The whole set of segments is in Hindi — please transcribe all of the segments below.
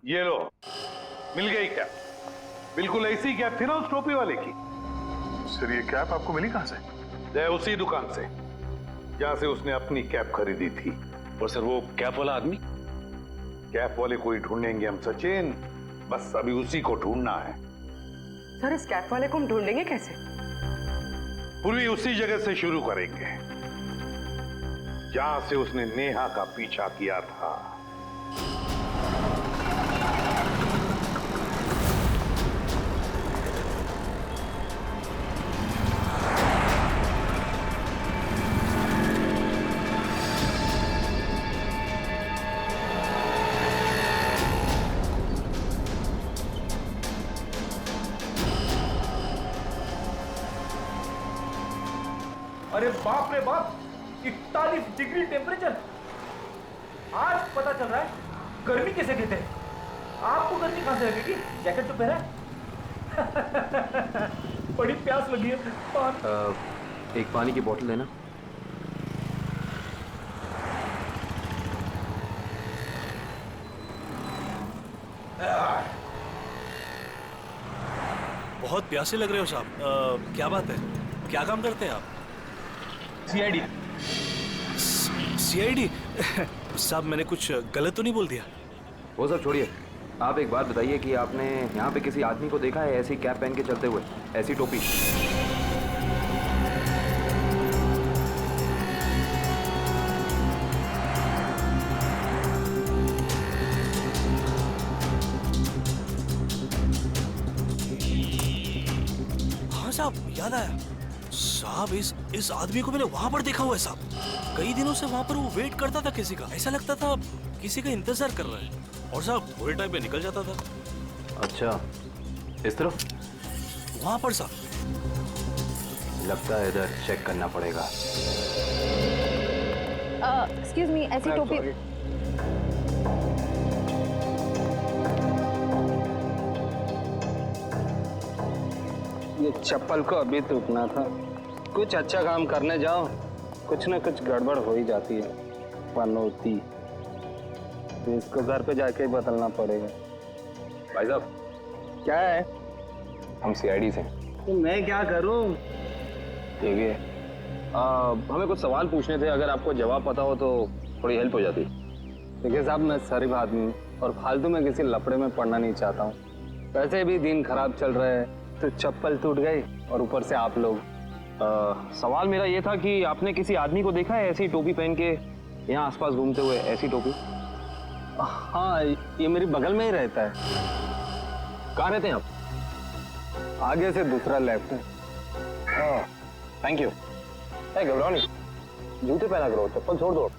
ये लो, मिल गई कैप। बिल्कुल ऐसी कैप थी ना उस टोपी वाले की। सर ये कैप आपको मिली कहां से? उसी दुकान से जहां से उसने अपनी कैप खरीदी थी। और सर वो कैप वाला आदमी? कैप वाले को ही ढूंढेंगे हम सचिन, बस अभी उसी को ढूंढना है। सर इस कैप वाले को हम ढूंढेंगे कैसे? पूर्वी उसी जगह से शुरू करेंगे जहां से उसने नेहा का पीछा किया था। अरे बाप रे बाप, 41 डिग्री टेम्परेचर। आज पता चल रहा है गर्मी कैसे कहते हैं। आपको गर्मी कहां से लगेगी? जैकेट तो पहना है। बड़ी प्यास लगी है। एक पानी की बोतल लेना। बहुत प्यासे लग रहे हो साहब। क्या बात है, क्या काम करते हैं आप? सीआईडी। सीआईडी? साहब मैंने कुछ गलत तो नहीं बोल दिया? वो सब छोड़िए, आप एक बात बताइए कि आपने यहाँ पे किसी आदमी को देखा है ऐसी कैप पहन के चलते हुए, ऐसी टोपी? हाँ साहब, याद आया साहब, इस आदमी को मैंने वहां पर देखा हुआ है साहब। कई दिनों से वहां पर वो वेट करता था किसी का, ऐसा लगता था किसी का इंतजार कर रहा है, और साहब थोड़े टाइम पे निकल जाता था। अच्छा, इस तरफ? वहां पर साहब। लगता है इधर चेक करना पड़ेगा। एक्सक्यूज मी, ऐसी टोपी। ये चप्पल को अभी टूटना था। कुछ अच्छा काम करने जाओ, कुछ ना कुछ गड़बड़ हो ही जाती है। पनौती तो इसको घर पे जाके ही बदलना पड़ेगा। भाई साहब, क्या है? हम सीआईडी से। तो मैं क्या करूं? देखिए, हमें कुछ सवाल पूछने थे, अगर आपको जवाब पता हो तो थोड़ी हेल्प हो जाती। देखिए साहब, मैं शरीफ आदमी हूँ और फालतू में किसी लफड़े में पड़ना नहीं चाहता हूँ। वैसे भी दिन खराब चल रहा है, तो चप्पल टूट गई और ऊपर से आप लोग। सवाल मेरा ये था कि आपने किसी आदमी को देखा है ऐसी टोपी पहन के यहाँ आसपास घूमते हुए, ऐसी टोपी? हाँ, ये मेरी बगल में ही रहता है। कहाँ रहते हैं आप? आगे से दूसरा लेफ्ट है। Thank you. घबराओ नहीं, जूते पहना करो, चप्पल छोड़ दो।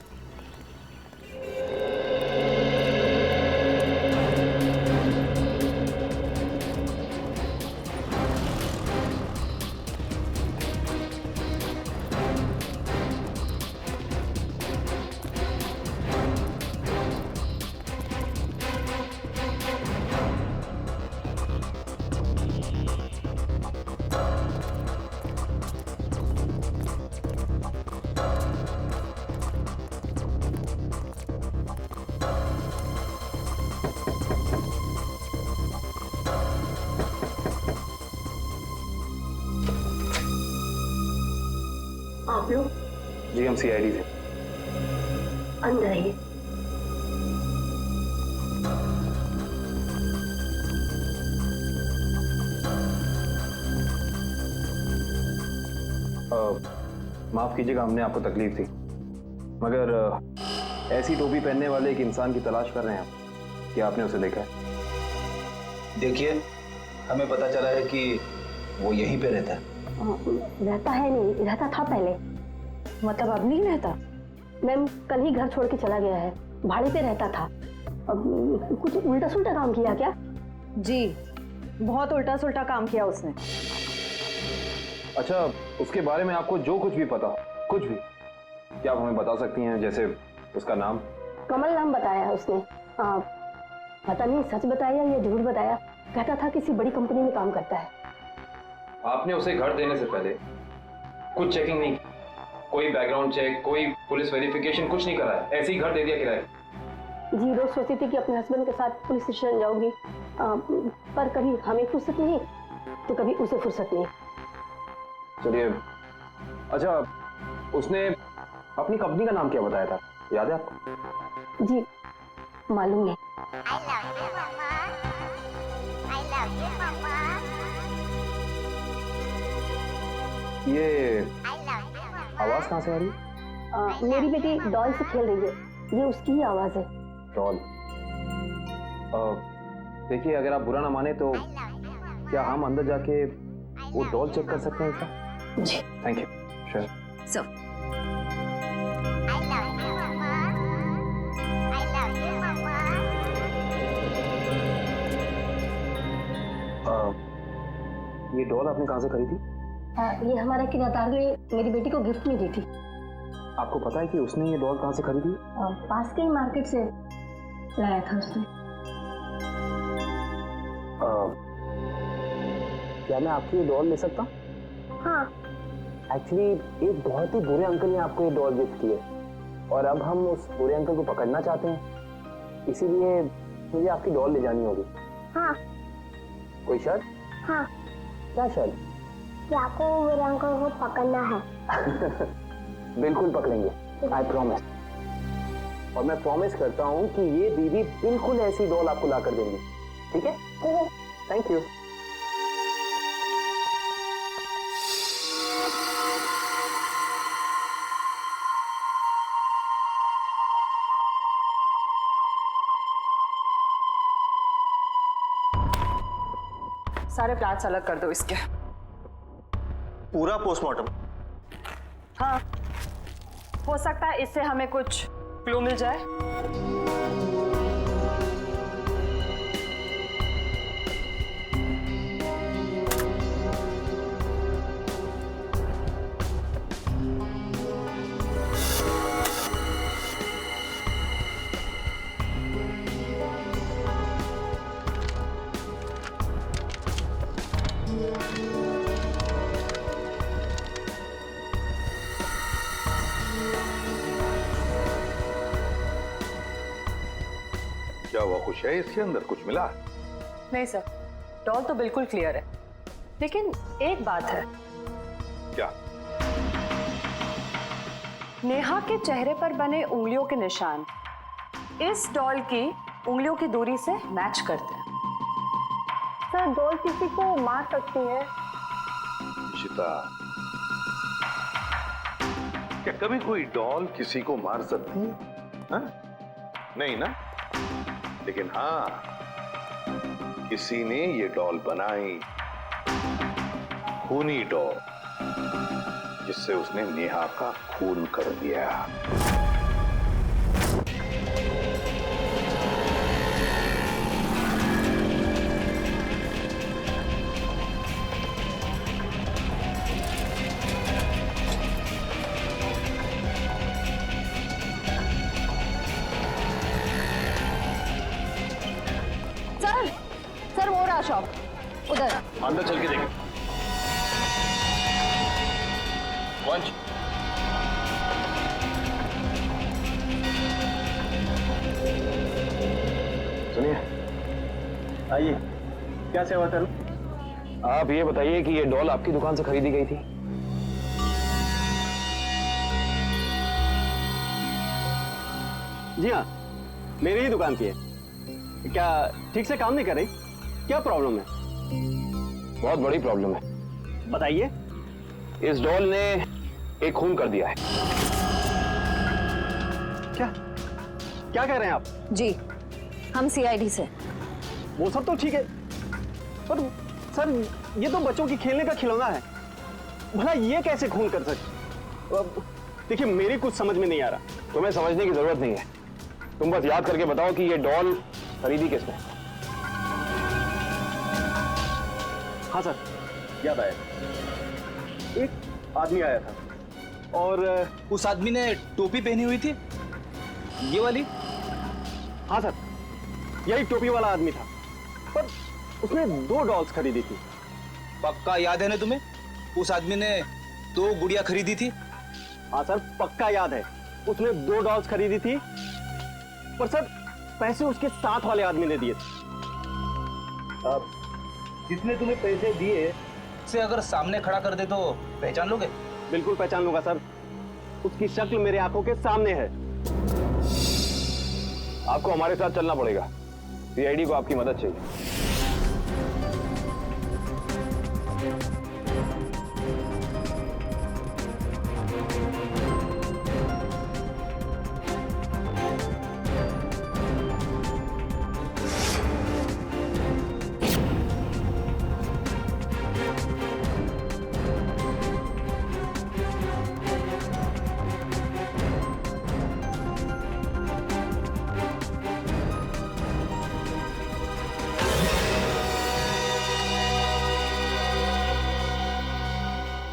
आप लोग? जी हम सीआईडी से। अंदर आइए। माफ कीजिएगा, हमने आपको तकलीफ थी, मगर ऐसी टोपी पहनने वाले एक इंसान की तलाश कर रहे हैं हम। क्या आपने उसे देखा है? देखिए, हमें पता चला है कि वो यहीं पे रहता है। रहता है नहीं, रहता था पहले। मतलब अब नहीं रहता? मैम, कल ही घर छोड़ के चला गया है, भाड़े पे रहता था। अब कुछ उल्टा सुल्टा काम किया क्या? जी, बहुत उल्टा सुल्टा काम किया उसने। अच्छा, उसके बारे में आपको जो कुछ भी पता, कुछ भी, क्या आप हमें बता सकती हैं? जैसे उसका नाम? कमल नाम बताया उसने। पता नहीं सच बताया या झूठ बताया। कहता था किसी बड़ी कंपनी में काम करता है। आपने उसे घर देने से पहले कुछ चेकिंग नहीं की? कोई बैकग्राउंड चेक, कोई पुलिस वेरिफिकेशन, कुछ नहीं करा है? ऐसे ही घर दे दिया किराए? जी रोज सोचती थी कि अपने हस्बैंड के साथ पुलिस स्टेशन जाऊंगी, पर कभी हमें फुर्सत नहीं तो कभी उसे फुर्सत नहीं। चलिए, अच्छा उसने अपनी कंपनी का नाम क्या बताया था, याद है आपको? जी मालूम नहीं। ये आवाज कहाँ से आ रही है? मेरी बेटी डॉल से खेल रही है, ये उसकी ही आवाज है। डॉल? देखिए, अगर आप बुरा ना माने तो क्या हम अंदर जाके वो डॉल चेक कर सकते हैं इसका? जी थैंक यू। श्योर। सो ये डॉल आपने कहाँ से खरीदी? ये हमारा किराएदार ने मेरी बेटी को गिफ्ट में दी थी। आपको पता है कि उसने ये डॉल कहाँ से खरीदी? पास के ही मार्केट से लाया था उसने। क्या मैं आपकी ये डॉल ले सकता? हाँ। एक्चुअली एक बहुत ही बुरे अंकल ने आपको ये डॉल गिफ्ट की है और अब हम उस बुरे अंकल को पकड़ना चाहते हैं, इसीलिए मुझे आपकी डॉल ले जानी होगी। हाँ। कोई शर्त? हाँ। क्या शर्त? कि आपको मेरे अंकल को पकड़ना है। बिल्कुल पकड़ेंगे, आई प्रॉमिस। और मैं प्रॉमिस करता हूँ कि ये दीदी बिल्कुल ऐसी डॉल आपको ला कर देंगी, ठीक है? Thank you. सारे प्लाट्स अलग कर दो इसके। पूरा पोस्टमार्टम? हाँ, हो सकता है इससे हमें कुछ क्लू मिल जाए। क्या हुआ, कुछ है इसके अंदर, कुछ मिला? नहीं सर, डॉल तो बिल्कुल क्लियर है, लेकिन एक बात है। क्या? नेहा के चेहरे पर बने उंगलियों के निशान इस डॉल की उंगलियों की दूरी से मैच करते हैं। सर डॉल किसी को मार सकती है? इशिता, क्या कभी कोई डॉल किसी को मार सकती है? हा? नहीं ना? लेकिन हाँ, किसी ने ये डॉल बनाई, खूनी डॉल, जिससे उसने नेहा का खून कर दिया। सर वो रहा शॉप उधर। अंदर चल के देखें। वंश, सुनिए। आइए, क्या सेवा करूं? आप ये बताइए कि ये डॉल आपकी दुकान से खरीदी गई थी? जी हाँ, मेरी ही दुकान की है। क्या ठीक से काम नहीं कर रही? क्या प्रॉब्लम है? बहुत बड़ी प्रॉब्लम है। बताइए। इस डॉल ने एक खून कर दिया है। क्या क्या कह रहे हैं आप? जी, हम सीआईडी से। वो सब तो ठीक है, पर सर ये तो बच्चों की खेलने का खिलौना है, भला ये कैसे खून कर सकते? देखिए मेरी कुछ समझ में नहीं आ रहा। तुम्हें समझने की जरूरत नहीं है, तुम बस याद करके बताओ कि ये डॉल खरीदी किसने? हाँ सर, याद आया। एक आदमी आया था और उस आदमी ने टोपी पहनी हुई थी, ये वाली? हाँ सर, यही टोपी वाला आदमी था, पर उसने 2 डॉल्स खरीदी थी। पक्का याद है ना तुम्हें? उस आदमी ने 2 गुड़िया खरीदी थी। हाँ सर, पक्का याद है, उसने 2 डॉल्स खरीदी थी। पर सर पैसे उसके साथ वाले आदमी ने दिए थे। जितने तुम्हें पैसे दिए से अगर सामने खड़ा कर दे तो पहचान लोगे? बिल्कुल पहचान लूंगा सर, उसकी शक्ल मेरे आंखों के सामने है। आपको हमारे साथ चलना पड़ेगा, सीआईडी को आपकी मदद चाहिए।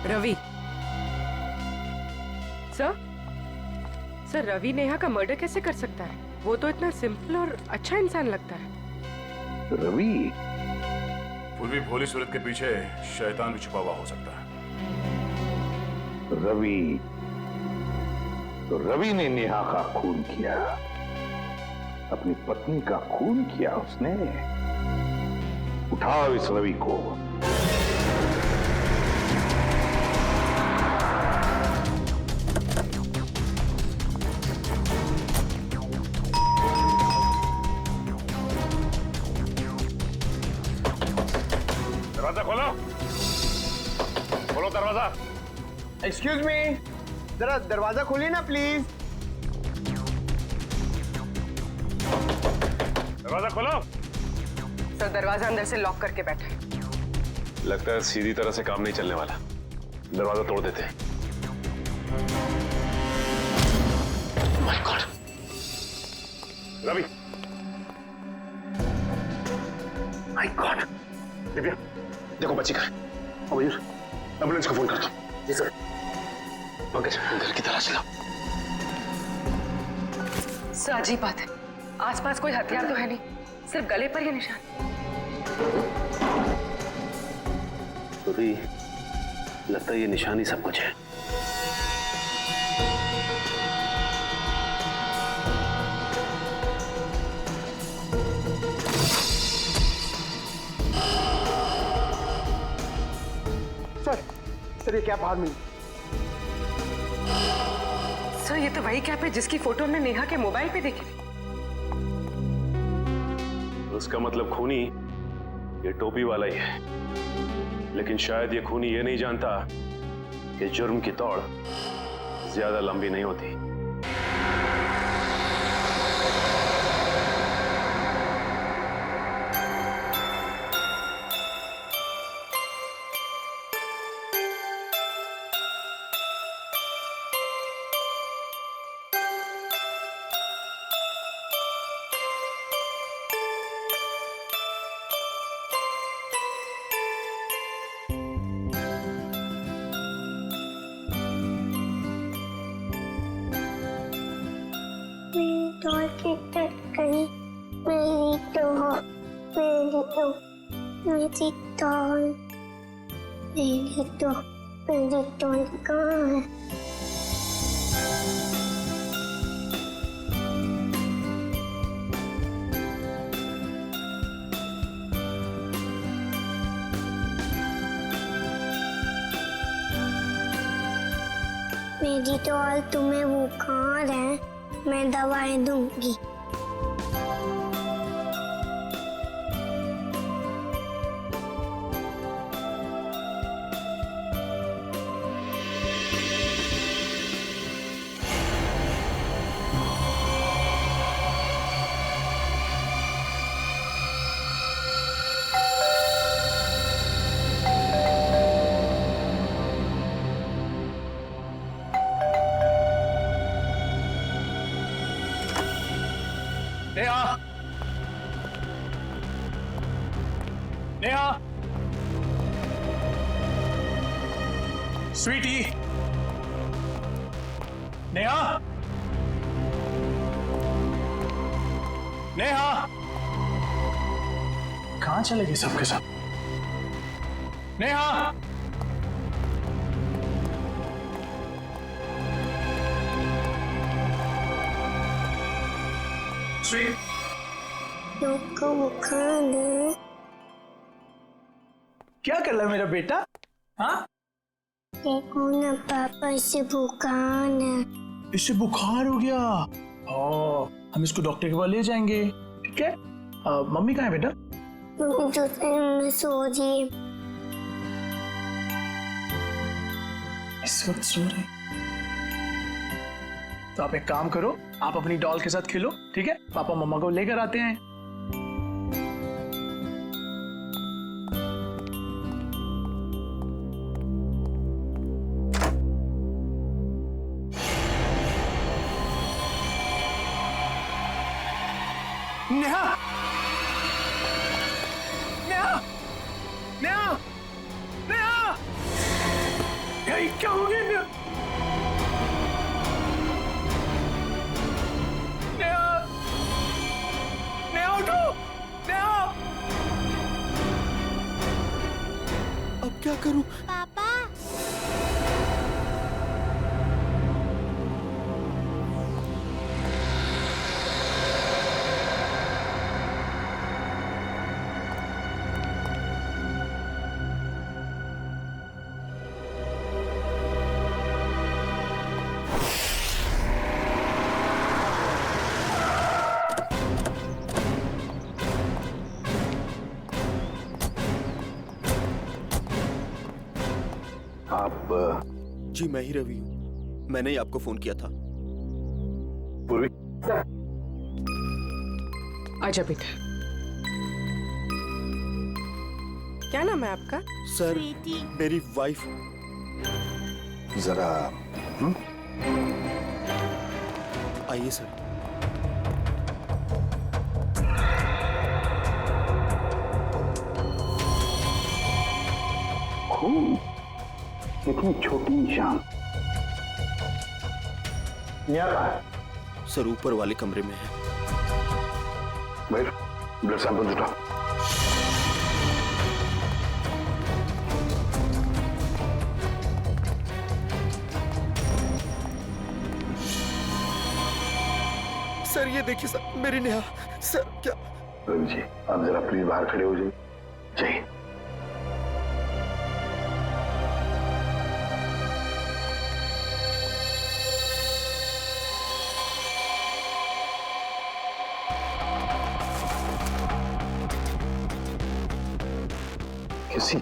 रवि सर रवि नेहा का मर्डर कैसे कर सकता है? वो तो इतना सिंपल और अच्छा इंसान लगता है। रवि? पूर्वी भोली सूरत के पीछे शैतान भी छुपा हुआ हो सकता है। रवि तो रवि ने नेहा का खून किया, अपनी पत्नी का खून किया उसने। उठाओ इस रवि को। दरवाजा खोलो, खोलो दरवाजा। एक्सक्यूज मी, जरा दरवाजा खोलिए ना प्लीज। दरवाजा खोलो। सर दरवाजा अंदर से लॉक करके बैठा है। लगता है सीधी तरह से काम नहीं चलने वाला, दरवाजा तोड़ देते हैं। My God, Ravi, my God. Divya देखो बच्ची कहाँ है। मयूर एम्बुलेंस को फोन कर दो। जी सर। पंकज घर की तलाशी लो। सर अजीब बात है, आसपास कोई हथियार तो है नहीं, सिर्फ गले पर ही निशान। तो लगता है ये निशानी सब कुछ है। सर ये क्या बाहर मिली? सर ये तो वही कैप है जिसकी फोटो हमने नेहा के मोबाइल पे देखी थी। उसका मतलब खूनी ये टोपी वाला ही है, लेकिन शायद ये खूनी ये नहीं जानता कि जुर्म की दौड़ ज्यादा लंबी नहीं होती। मेरी टॉय कहाँ है? मेरी टॉय तुम्हें बुखार है, मैं दवाई दूंगी। नेहा, नेहा, स्वीटी, नेहा, नेहा, कहाँ चले गए सबके सब? नेहा, स्वीट, क्या कर रहा है मेरा बेटा? हाँ, देखो ना पापा, इसे बुखार है। इससे बुखार हो गया। हम इसको डॉक्टर के पास ले जाएंगे, ठीक है? मम्मी कहाँ है बेटा? में सो रही। इस वक्त सो रहे? तो आप एक काम करो, आप अपनी डॉल के साथ खेलो, ठीक है? पापा मम्मा को लेकर आते हैं। नेहा! नेहा! नेहा! नेहा! ये क्या हो गया नेहा? नेहा! नेहा उठो! नेहा! अब क्या करूं? पापा, आप जी मैं ही रवि हूँ, मैंने ही आपको फोन किया था। पूर्वी, आजा बेटा। क्या नाम है आपका? सर मेरी वाइफ। जरा आइए सर। खून, इतनी छोटी निशान। यहाँ कहाँ है? सर ऊपर वाले कमरे में है। भाई, ब्लड सैंपल उठाओ। सर ये देखिए सर, मेरी नेहा। सर क्या? रवि जी, आप जरा प्लीज बाहर खड़े हो जाइए। चाहिए। किसी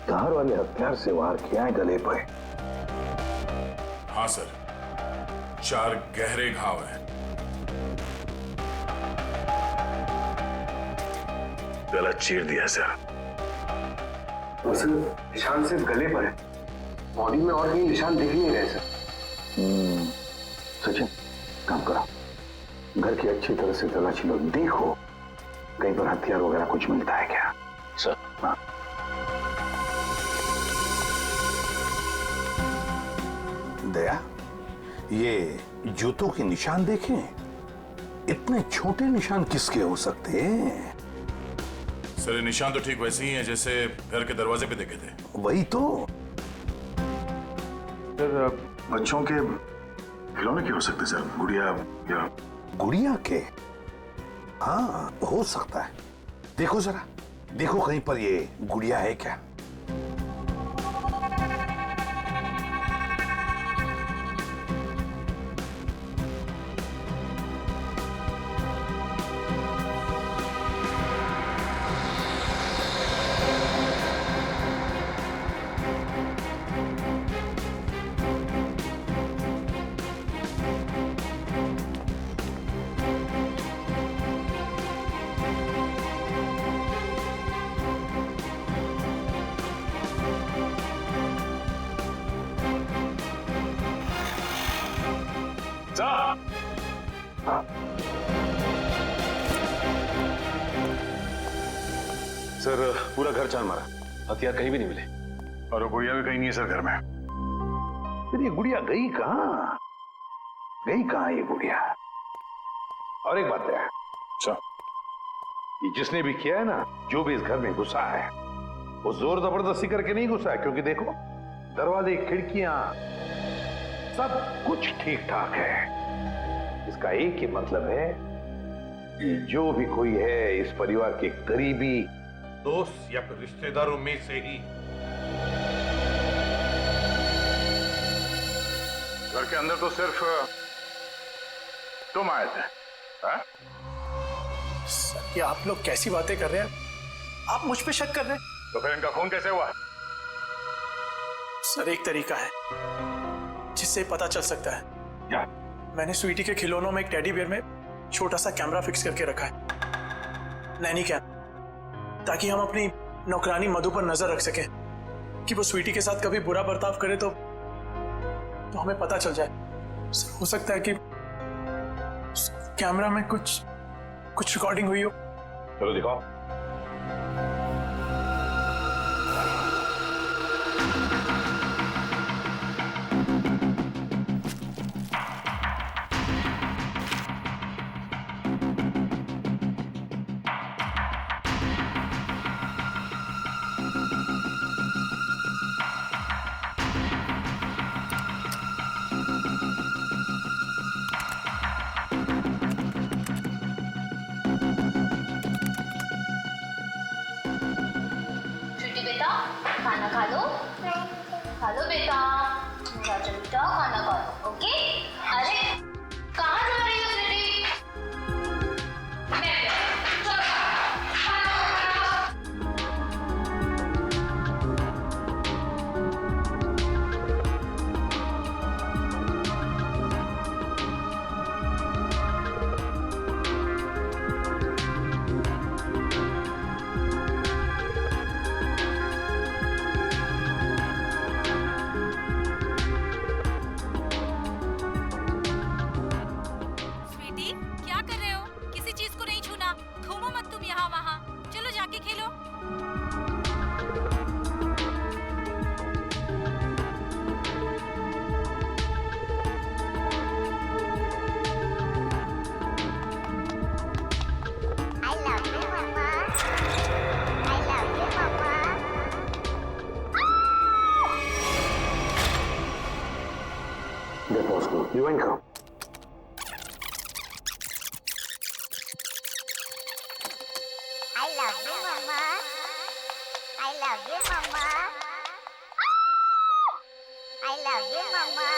धार वाले हथियार से वार किया है गले पर। हाँ सर, 4 गहरे घाव हैं। गला चीर दिया सर। उस निशान सिर्फ गले पर है, बॉडी में और कहीं निशान दिख नहीं रहे सर। सचिन, काम करो, घर की अच्छी तरह से तलाशी लो, देखो कहीं पर हथियार वगैरह कुछ मिलता है क्या? सर। हाँ। दया, ये जूतों के निशान देखें, इतने छोटे निशान किसके हो सकते हैं? सर ये निशान तो ठीक वैसे ही हैं जैसे घर के दरवाजे पे देखे थे। वही तो। सर बच्चों के खिलौने के हो सकते सर, गुड़िया या गुड़िया के? हाँ हो सकता है। देखो जरा, देखो कहीं पर ये गुड़िया है क्या? सर पूरा घर छान मारा, हथियार कहीं भी नहीं मिले। और गुड़िया भी कहीं नहीं है सर घर में। फिर ये गुड़िया गई कहाँ? गई कहाँ ये गुड़िया? और एक बात है, ये जिसने भी किया है ना, जो भी इस घर में घुसा है, वो जोर जबरदस्ती करके नहीं घुसा है, क्योंकि देखो दरवाजे, खिड़कियां, सब कुछ ठीक ठाक है। इसका एक ही मतलब है कि जो भी कोई है इस परिवार के करीबी दोस्त या फिर रिश्तेदारों में से ही घर के अंदर तो सिर्फ तुम आए थे। हाँ? सर, ये आप लोग कैसी बातें कर रहे हैं? आप मुझ पे शक कर रहे हैं? तो फिर इनका खून कैसे हुआ? सर, एक तरीका है जिससे पता चल सकता है। क्या? मैंने स्वीटी के खिलौनों में एक टेडी बियर में छोटा सा कैमरा फिक्स करके रखा है, नैनी कैम, ताकि हम अपनी नौकरानी मधु पर नजर रख सकें कि वो स्वीटी के साथ कभी बुरा बर्ताव करे तो हमें पता चल जाए। सर, हो सकता है कि कैमरा में कुछ रिकॉर्डिंग हुई हो। चलो दिखाओ। खाना खा लो बेटा, मेरा बेटा खाना खा लो। ओके? अरे कहाँ जा रही हो स्वीटी? चलो रिवाइंड करो। I love you, Mama. I love you, Mama. I love you, Mama.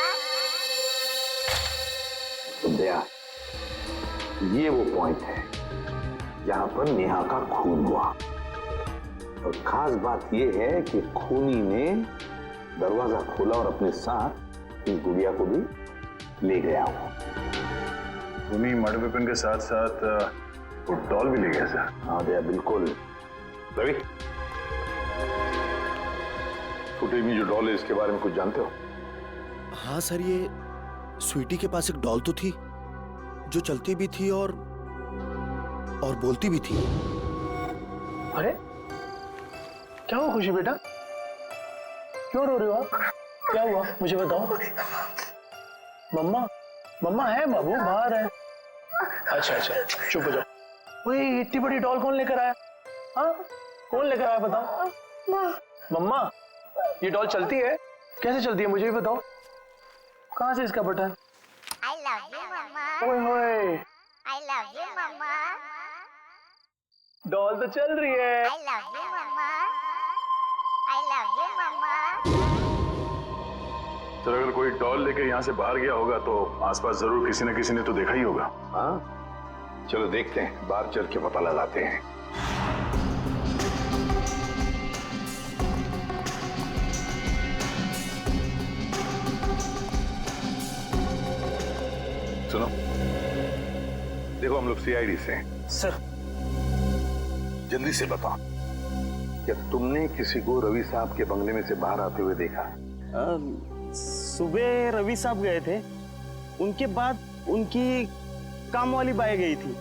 दया, ये वो पॉइंट है जहां पर नेहा का खून हुआ, और खास बात ये है कि खूनी ने दरवाजा खोला और अपने साथ इस गुड़िया को भी ले गया हो। खूनी मर्डर वेपन के साथ साथ वो डॉल भी ले गया सर। हाँ दया, बिल्कुल। रवि, फुटेज में जो डॉल है इसके बारे में कुछ जानते हो? हाँ सर, ये स्वीटी के पास एक डॉल तो थी जो चलती भी थी और बोलती भी थी। अरे क्या हुआ खुशी बेटा, क्यों रो रहे हो आप? क्या हुआ मुझे बताओ। मम्मा है बाबू, बाहर है। अच्छा चुप हो जाओ। वही इतनी बड़ी डॉल कौन लेकर आया? हाँ, कौन लेकर आया बताओ। मम्मा, ये डॉल चलती है? कैसे चलती है मुझे भी बताओ। कहाँ से इसका button? I love you, Mama. ओए होए, I love you, Mama. Doll तो चल रही है। I love you, Mama. I love you, Mama. Sir, अगर कोई डॉल लेके यहाँ से बाहर गया होगा तो आसपास जरूर किसी न किसी ने तो देखा ही होगा। हाँ, चलो देखते हैं, बाहर चल के पता लगाते हैं। सुनो, देखो हम लोग सीआईडी से हैं। सर, जल्दी से बताओ, क्या तुमने किसी को रवि साहब के बंगले में से बाहर आते हुए देखा? सुबह रवि साहब गए थे, उनके बाद उनकी काम वाली बाई गई थी,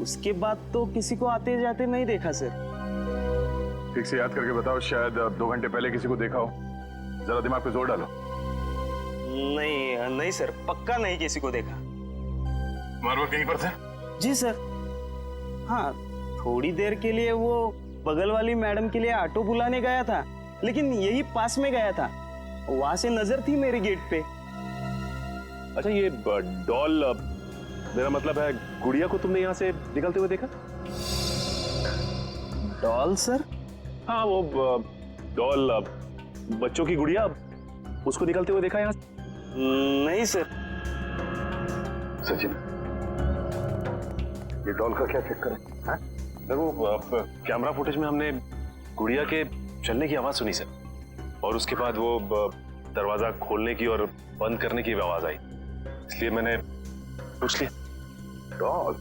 उसके बाद तो किसी को आते जाते नहीं देखा सर। ठीक से याद करके बताओ, शायद 2 घंटे पहले किसी को देखा हो। जरा दिमाग पे जोर डालो। नहीं सर, पक्का नहीं किसी को देखा। मारवा कहीं पर थे? जी सर, हाँ, थोड़ी देर के लिए वो बगल वाली मैडम के लिए ऑटो बुलाने गया था, लेकिन यही पास में गया था, वहां से नजर थी मेरे गेट पे। अच्छा, ये डॉल, मेरा मतलब है गुड़िया को तुमने यहाँ से निकलते हुए देखा? Doll sir? हाँ, वो डॉल, बच्चों की गुड़िया, उसको निकलते हुए देखा यहाँ से? नहीं सर। सचिन, ये डॉल का क्या चक्कर है? हाँ? देखो, कैमरा फुटेज में हमने गुड़िया के चलने की आवाज सुनी सर, और उसके बाद वो दरवाजा खोलने की और बंद करने की आवाज आई, इसलिए मैंने पूछ लिया। डॉल?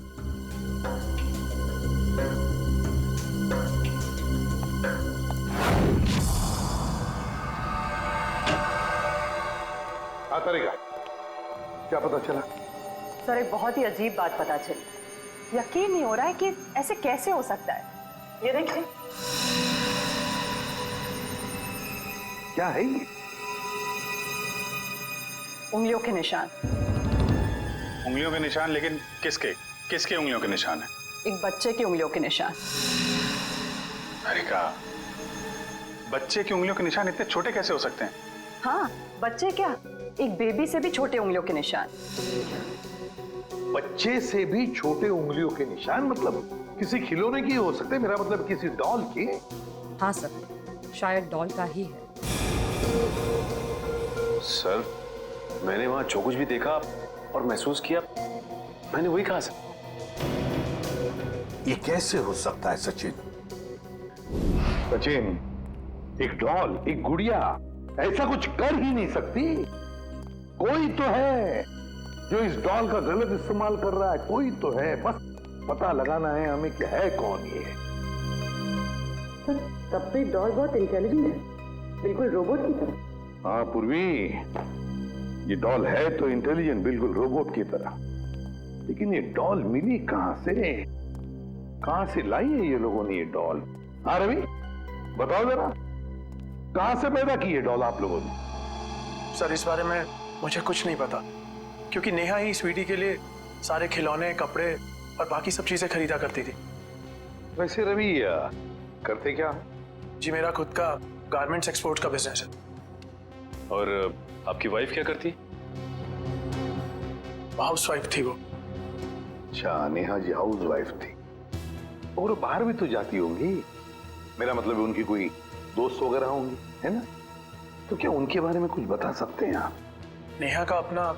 तरीका क्या पता चला? सर, एक बहुत ही अजीब बात पता चली। यकीन नहीं हो रहा है कि ऐसे कैसे हो सकता है। ये देखिए। क्या है ये? उंगलियों के निशान। उंगलियों के निशान? लेकिन किसके किसके उंगलियों के निशान है? एक बच्चे की उंगलियों के निशान। हरिका, बच्चे की उंगलियों के निशान इतने छोटे कैसे हो सकते हैं? हाँ, बच्चे क्या, एक बेबी से भी छोटे उंगलियों के निशान। बच्चे से भी छोटे उंगलियों के निशान? मतलब किसी खिलौने की हो सकते हैं, मेरा मतलब किसी डॉल की? हाँ सर, शायद डॉल का ही है। सर, मैंने वहां जो कुछ भी देखा और महसूस किया, मैंने वही कहा सर। ये कैसे हो सकता है सचिन? सचिन, एक डॉल, एक गुड़िया ऐसा कुछ कर ही नहीं सकती। कोई तो है जो इस डॉल का गलत इस्तेमाल कर रहा है, कोई तो है। बस पता लगाना है हमें कि है कौन ये। तब भी डॉल बहुत इंटेलिजेंट है, बिल्कुल रोबोट की तरह। हाँ पूर्वी, ये डॉल है तो इंटेलिजेंट, बिल्कुल रोबोट की तरह। लेकिन ये डॉल मिली कहां से? कहां से लाई है ये लोगों ने ये डॉल? हाँ रवि, बताओ जरा, कहां से पैदा की है डॉल आप लोगों ने? सर, इस बारे में मुझे कुछ नहीं पता, क्योंकि नेहा ही स्वीटी के लिए सारे खिलौने, कपड़े और बाकी सब चीजें खरीदा करती थी। वैसे रवि, करते क्या? जी, मेरा खुद का गारमेंट्स एक्सपोर्ट का बिजनेस है। और आपकी वाइफ क्या करती? हाउस वाइफ थी वो। अच्छा, नेहा जी हाउस वाइफ थी। और बाहर भी तो जाती होंगी, मेरा मतलब उनकी कोई दोस्त वगैरह होंगी, है ना? तो क्या उनके बारे में कुछ बता सकते हैं आप? नेहा का अपना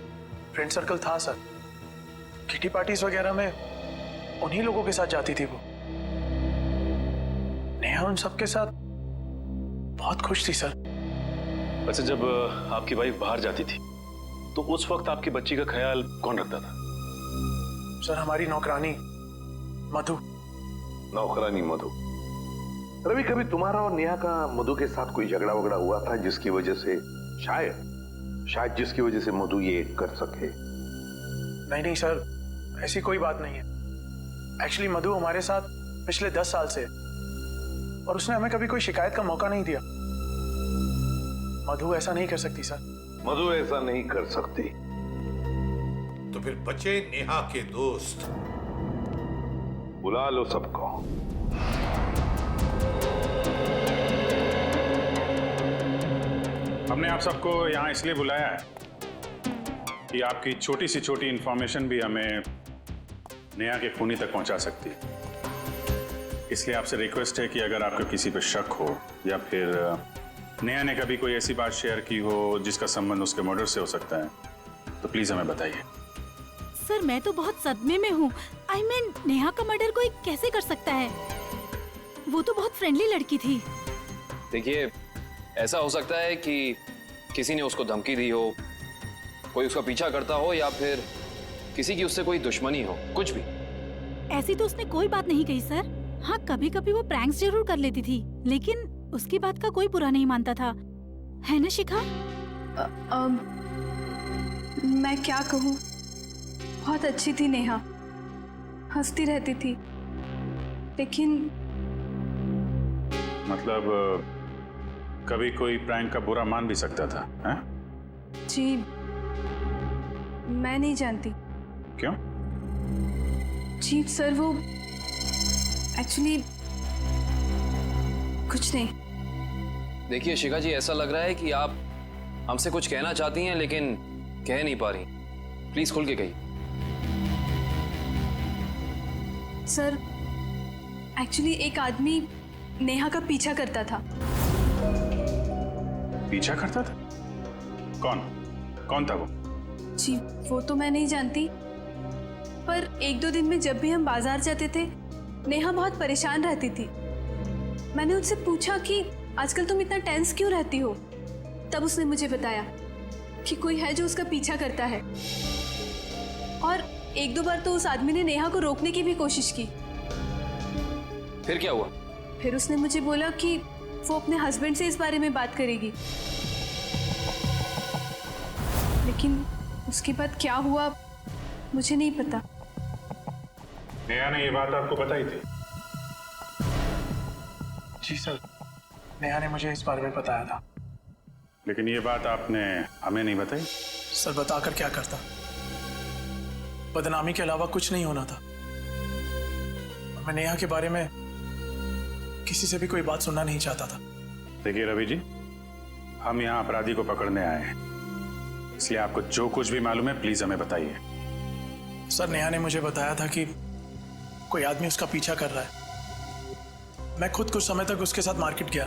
फ्रेंड सर्कल था सर। किटी पार्टीज वगैरह में उन्हीं लोगों के साथ जाती थी वो। नेहा उन सबके साथ बहुत खुश थी सर। वैसे जब आपकी वाइफ बाहर जाती थी तो उस वक्त आपकी बच्ची का ख्याल कौन रखता था? सर, हमारी नौकरानी मधु। नौकरानी मधु? रवि, कभी तुम्हारा और नेहा का मधु के साथ कोई झगड़ा वगड़ा हुआ था जिसकी वजह से शायद जिसकी वजह से मधु ये कर सके? नहीं सर, ऐसी कोई बात नहीं है। एक्चुअली मधु हमारे साथ पिछले 10 साल से है और उसने हमें कभी कोई शिकायत का मौका नहीं दिया। मधु ऐसा नहीं कर सकती सर। मधु ऐसा नहीं कर सकती? तो फिर बचे नेहा के दोस्त। बुला लो सबको। हमने आप सबको यहाँ इसलिए बुलाया है कि आपकी छोटी से छोटी इंफॉर्मेशन भी हमें नेहा के खूनी तक पहुंचा सकती है। इसलिए आपसे रिक्वेस्ट है कि अगर आपको किसी पे शक हो या फिर नेहा ने कभी कोई ऐसी बात शेयर की हो जिसका संबंध उसके मर्डर से हो सकता है, तो प्लीज हमें बताइए। सर, मैं तो बहुत सदमे में हूँ। I mean, नेहा का मर्डर कोई कैसे कर सकता है? वो तो बहुत फ्रेंडली लड़की थी। देखिए, ऐसा हो सकता है कि किसी ने उसको धमकी दी हो, कोई उसका पीछा करता हो, या फिर किसी की उससे कोई दुश्मनी हो, कुछ भी। ऐसी तो उसने कोई बात नहीं कही सर। हाँ, कभी कभी वो प्रैंक्स जरूर कर लेती थी, लेकिन उसकी बात का कोई बुरा नहीं मानता था, है ना शिखा? मैं क्या कहूँ, बहुत अच्छी थी नेहा, हंसती रहती थी, लेकिन मतलब कभी कोई प्रैंक का बुरा मान भी सकता था, हैं? जी, मैं नहीं जानती। क्यों? जी सर, वो एक्चुअली कुछ नहीं। देखिए शिखा जी, ऐसा लग रहा है कि आप हमसे कुछ कहना चाहती हैं लेकिन कह नहीं पा रही। प्लीज खुल के कहिए। सर एक्चुअली एक आदमी नेहा का पीछा करता था। पीछा करता था? कौन कौन था वो? जी वो तो मैं नहीं जानती, पर एक दो दिन में जब भी हम बाजार जाते थे नेहा बहुत परेशान रहती थी। मैंने उससे पूछा कि आजकल तुम इतना टेंस क्यों रहती हो, तब उसने मुझे बताया कि कोई है जो उसका पीछा करता है। और एक दो बार तो उस आदमी ने नेहा को रोकने की भी कोशिश की। फिर क्या हुआ? फिर उसने मुझे बोला कि वो अपने हस्बैंड से इस बारे में बात करेगी, लेकिन उसके बाद क्या हुआ मुझे नहीं पता। नेहा ने ये बात आपको बताई थी? जी सर, नेहा ने मुझे इस बारे में बताया था। लेकिन ये बात आपने हमें नहीं बताई? सर बताकर क्या करता, बदनामी के अलावा कुछ नहीं होना था। मैं नेहा के बारे में किसी से भी कोई बात सुनना नहीं चाहता था। देखिए रवि जी, हम यहाँ अपराधी को पकड़ने आए हैं, इसलिए आपको जो कुछ भी मालूम है प्लीज हमें बताइए। सर नेहा ने मुझे बताया था कि कोई आदमी उसका पीछा कर रहा है। मैं खुद कुछ समय तक उसके साथ मार्केट गया,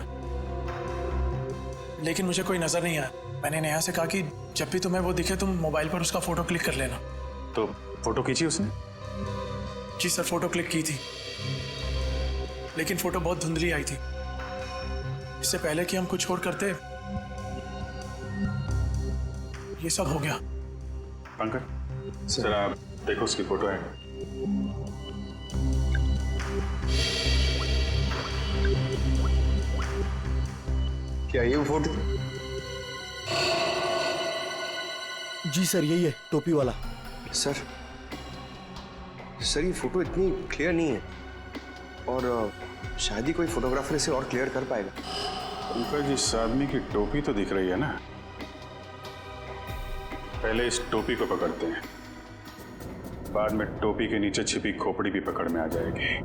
लेकिन मुझे कोई नजर नहीं आया। मैंने नेहा से कहा कि जब भी तुम्हें वो दिखे तुम मोबाइल पर उसका फोटो क्लिक कर लेना। तो फोटो खींची उसने? जी सर, फोटो क्लिक की थी, लेकिन फोटो बहुत धुंधली आई थी। इससे पहले कि हम कुछ और करते ये सब हो गया। पंकज सर, आप देखो उसकी फोटो है। क्या ये वो फोटो? जी सर, यही है, टोपी वाला। सर ये फोटो इतनी क्लियर नहीं है, और शायद ही कोई फोटोग्राफर इसे और क्लियर कर पाएगा। पंकज, इस आदमी की टोपी तो दिख रही है ना? पहले इस टोपी को पकड़ते हैं, बाद में टोपी के नीचे छिपी खोपड़ी भी पकड़ में आ जाएगी।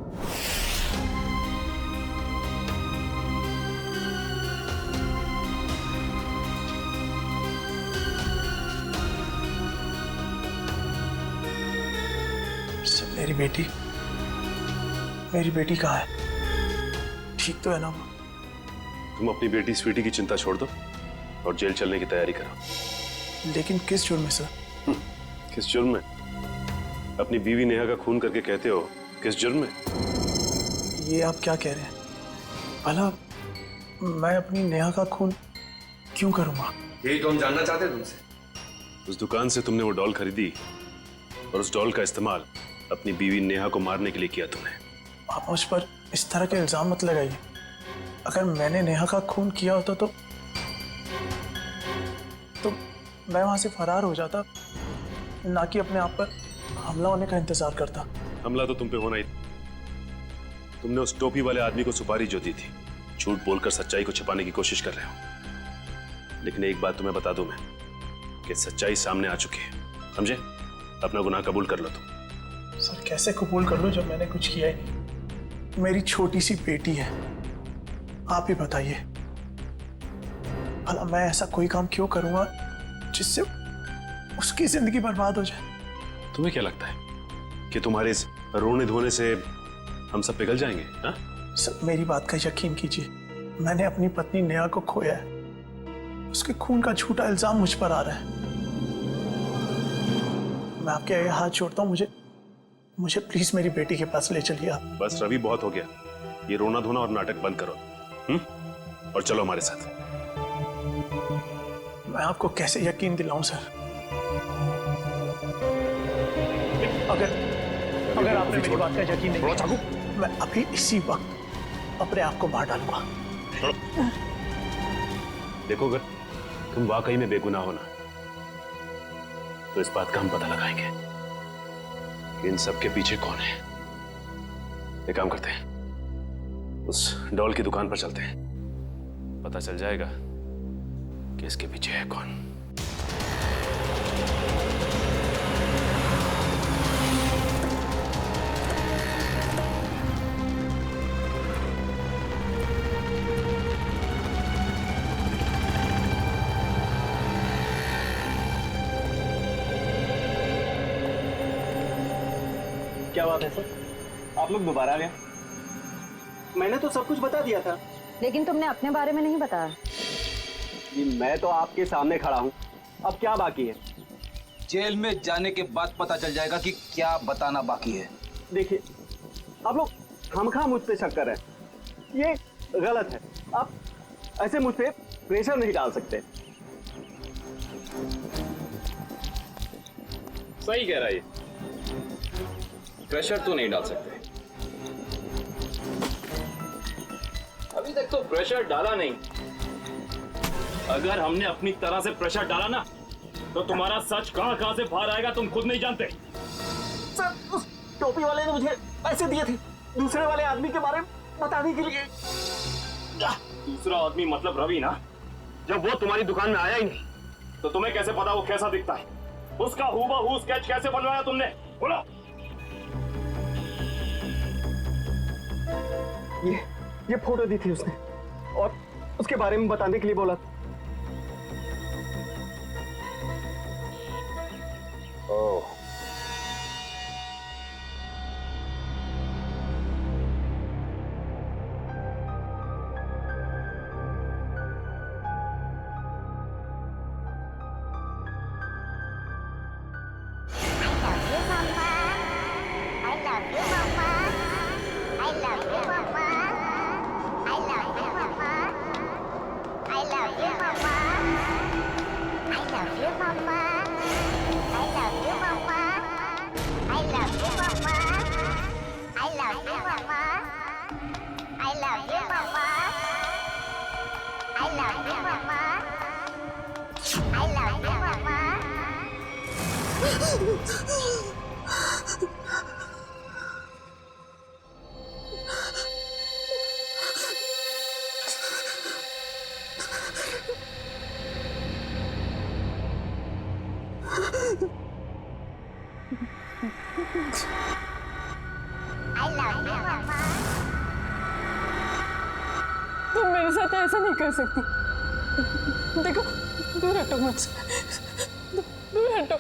मेरी बेटी कहाँ है? ठीक तो है ना वो? तुम अपनी बेटी स्वीटी की चिंता छोड़ दो और जेल चलने की तैयारी करो। लेकिन किस जुर्म में सर? किस जुर्म में? अपनी बीवी नेहा का खून करके कहते हो किस जुर्म में? ये आप क्या कह रहे हैं? भला मैं अपनी नेहा का खून क्यों करूंगा? यही तो हम जानना चाहते हैं तुमसे। उस दुकान से तुमने वो डॉल खरीदी और उस डॉल का इस्तेमाल अपनी बीवी नेहा को मारने के लिए किया तुमने। आप मुझ पर इस तरह के इल्जाम मत लगाइए। अगर मैंने नेहा का खून किया होता तो मैं वहां से फरार हो जाता, ना कि अपने आप पर हमला होने का इंतजार करता। हमला तो तुम पे होना ही था। तुमने उस टोपी वाले आदमी को सुपारी जो दी थी, झूठ बोलकर सच्चाई को छिपाने की कोशिश कर रहे हो। लेकिन एक बात तुम्हें बता दूं मैं कि सच्चाई सामने आ चुकी है, समझे? अपना गुनाह कबूल कर लो तुम। सर कैसे कबूल कर लो जब मैंने कुछ किया ही नहीं? मेरी छोटी सी बेटी है, आप ही बताइए, भला मैं ऐसा कोई काम क्यों करूंगा जिससे उसकी जिंदगी बर्बाद हो जाए? तुम्हें क्या लगता है कि तुम्हारे इस रोने धोने से हम सब पिघल जाएंगे? हा? सर मेरी बात का यकीन कीजिए, मैंने अपनी पत्नी नेहा को खोया है। उसके खून का झूठा इल्जाम मुझ पर आ रहा है। मैं आपके आगे हाथ जोड़ता हूँ, मुझे प्लीज मेरी बेटी के पास ले चलिए आप। बस रवि, बहुत हो गया। ये रोना धोना और नाटक बंद करो, और चलो हमारे साथ। मैं आपको कैसे यकीन दिलाऊं सर? अगर आपने मेरी बात का यकीन नहीं किया, मैं अभी इसी वक्त अपने आप को मार डालूंगा। देखो, अगर तुम वाकई में बेगुनाह हो ना, तो इस बात का हम पता लगाएंगे कि इन सब के पीछे कौन है। एक काम करते हैं, उस डॉल की दुकान पर चलते हैं, पता चल जाएगा कि इसके पीछे है कौन। क्या बात है सर? आप लोग दोबारा आ गए। मैंने तो सब कुछ बता दिया था। लेकिन तुमने अपने बारे में नहीं बताया। मैं तो आपके सामने खड़ा हूँ, अब क्या बाकी है? जेल में जाने के बाद पता चल जाएगा कि क्या बताना बाकी है। देखिए, आप लोग खामखा मुझ पे शक कर रहे हैं, ये गलत है। आप ऐसे मुझ पे प्रेशर नहीं डाल सकते। सही कह रहा है, प्रेशर तो नहीं डाल सकते। अभी तक तो प्रेशर डाला नहीं। अगर हमने अपनी तरह से प्रेशर डाला ना, तो तुम्हारा सच कहां से बाहर आएगा तुम खुद नहीं जानते। सर, उस टोपी वाले ने मुझे पैसे दिए थे दूसरे वाले आदमी के बारे में बताने के लिए। दूसरा आदमी मतलब रवि ना? जब वो तुम्हारी दुकान में आया ही नहीं, तो तुम्हें कैसे पता वो कैसा दिखता है? उसका हूबहू स्केच कैसे बनवाया तुमने? बोलो। ये फोटो दी थी उसने और उसके बारे में बताने के लिए बोला। ओह, तुम मेरे साथ ऐसा नहीं कर सकती। देखो, दूर हटो मुझसे, दूर हटो।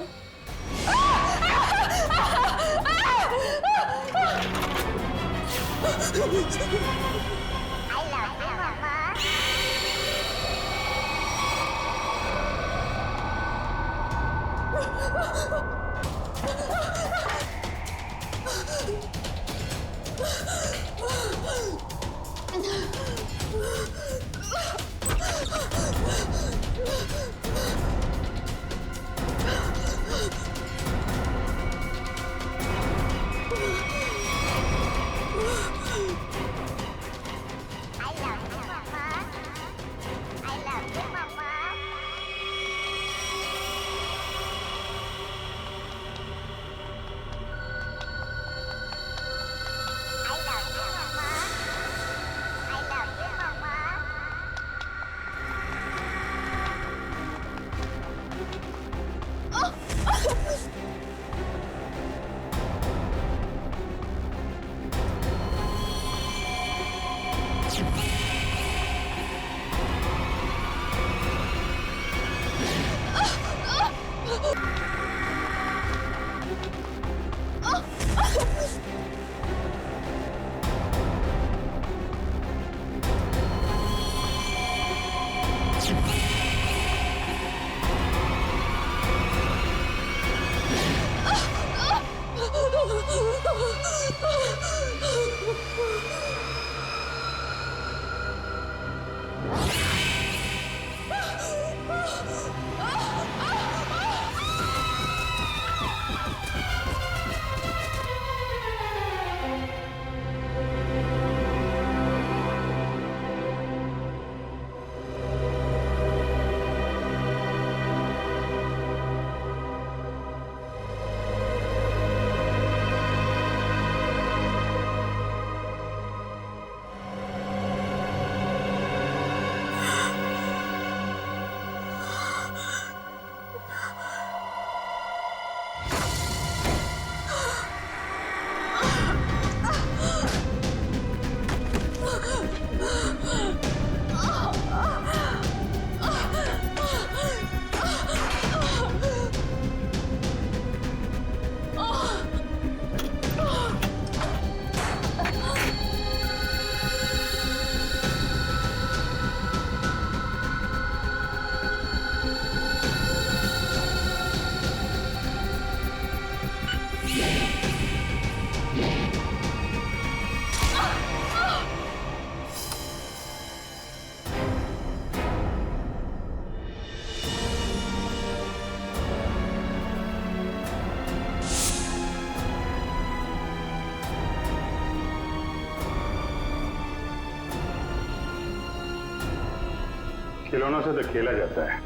खिलौनों से तो खेला जाता है,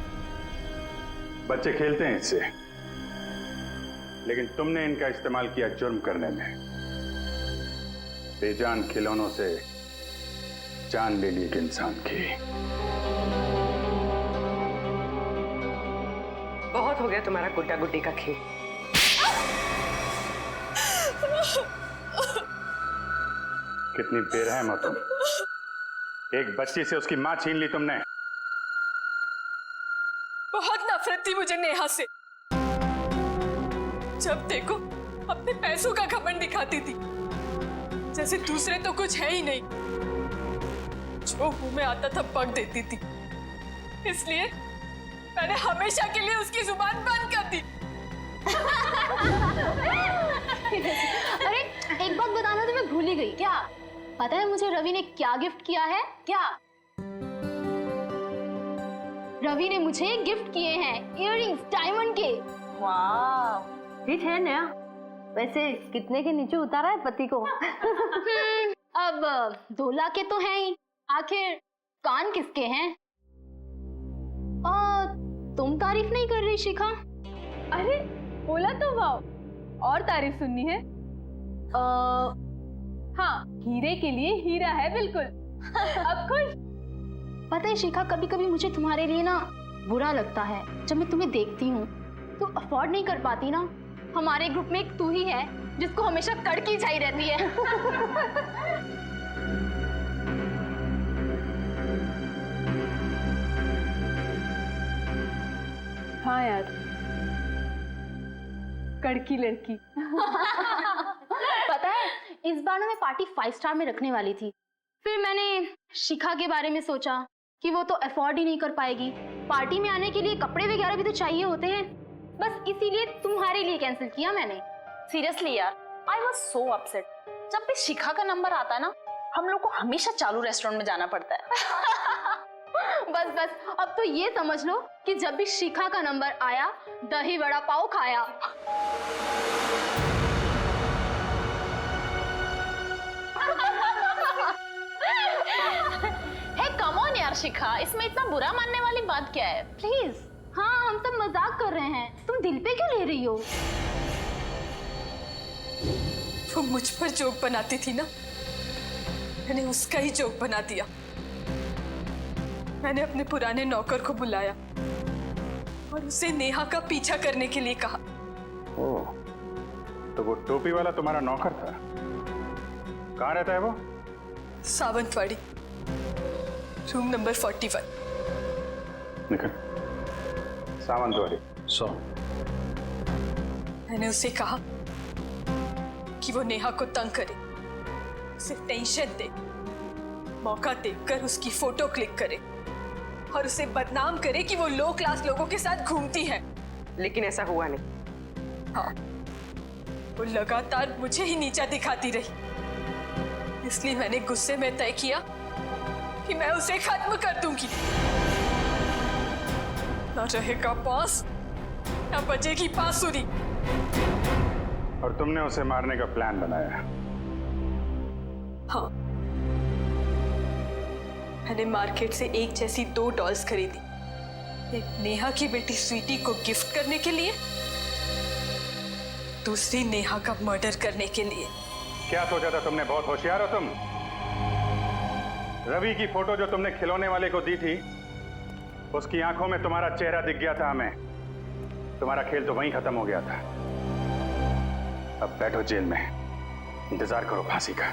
बच्चे खेलते हैं इससे, लेकिन तुमने इनका इस्तेमाल किया जुर्म करने में। बेजान खिलौनों से जान ले ली एक इंसान की। बहुत हो गया तुम्हारा गुड्डा गुड्डी का खेल। कितनी बेरहम हो तुम। एक बच्ची से उसकी मां छीन ली तुमने। बहुत नफरत थी मुझे नेहा से। जब देखो अपने पैसों का घमंड दिखाती थी, जैसे दूसरे तो कुछ है ही नहीं। जो मुंह में आता था बक देती थी, इसलिए मैंने हमेशा के लिए उसकी जुबान बंद कर दी। अरे एक बात बताना तो मैं भूल ही गई। क्या पता है मुझे रवि ने क्या गिफ्ट किया है? क्या रवि ने मुझे गिफ्ट किए हैं इयररिंग्स डायमंड के। वाह, ठीक है नया। वैसे कितने के नीचे उतारा है पति को? अब 2 लाख के तो हैं ही, आखिर कान किसके हैं? तुम तारीफ नहीं कर रही शिखा? अरे बोला तो वाओ, और तारीफ सुननी है? हाँ, हीरे के लिए हीरा है बिल्कुल। अब खुश? पता है शिखा, कभी कभी मुझे तुम्हारे लिए ना बुरा लगता है। जब मैं तुम्हें देखती हूँ, तुम अफोर्ड नहीं कर पाती ना। हमारे ग्रुप में एक तू ही है जिसको हमेशा कड़की चाहिए रहती है। हाँ यार, कड़की लड़की। पता है इस बार ना मैं पार्टी 5 स्टार में रखने वाली थी। फिर मैंने शिखा के बारे में सोचा कि वो तो अफोर्ड ही नहीं कर पाएगी। पार्टी में आने के लिए कपड़े वगैरह भी तो चाहिए होते हैं। बस इसीलिए तुम्हारे लिए कैंसिल किया मैंने। सीरियसली यार, आई वॉज सो अपसेट। जब भी शिखा का नंबर आता ना, हम लोग को हमेशा चालू रेस्टोरेंट में जाना पड़ता है। बस बस, अब तो ये समझ लो कि जब भी शिखा का नंबर आया, दही वड़ा पाव खाया। हे कम ऑन यार शिखा, इसमें इतना बुरा मानने वाली बात क्या है? प्लीज। हाँ, हम सब मजाक कर रहे हैं, तुम दिल पे क्यों ले रही हो? वो मुझ पर जोक बनाती थी ना, मैंने उसका ही जोक बना दिया। मैंने अपने पुराने नौकर को बुलाया और उसे नेहा का पीछा करने के लिए कहा। ओह, तो वो टोपी वाला तुम्हारा नौकर था? कहाँ रहता है वो? Sawantwadi, room number 41। निकल। सावंतवाड़ी 100। मैंने उसे कहा कि वो नेहा को तंग करे, उसे टेंशन दे, मौका देखकर उसकी फोटो क्लिक करे और उसे बदनाम करे कि वो लो क्लास लोगों के साथ घूमती है। लेकिन ऐसा हुआ नहीं। हाँ, वो लगातार मुझे ही नीचा दिखाती रही। इसलिए मैंने गुस्से में तय किया कि मैं उसे खत्म कर दूंगी। ना रहेगा बांस, ना बजेगी बांसुरी। और तुमने उसे मारने का प्लान बनाया? हाँ, मैंने मार्केट से एक जैसी 2 डॉल्स खरीदी, एक नेहा की बेटी स्वीटी को गिफ्ट करने के लिए, दूसरी नेहा का मर्डर करने के लिए। क्या सोचा था तुमने? बहुत होशियार हो तुम। रवि की फोटो जो तुमने खिलौने वाले को दी थी, उसकी आंखों में तुम्हारा चेहरा दिख गया था हमें। तुम्हारा खेल तो वहीं खत्म हो गया था। अब बैठो जेल में, इंतजार करो फांसी का।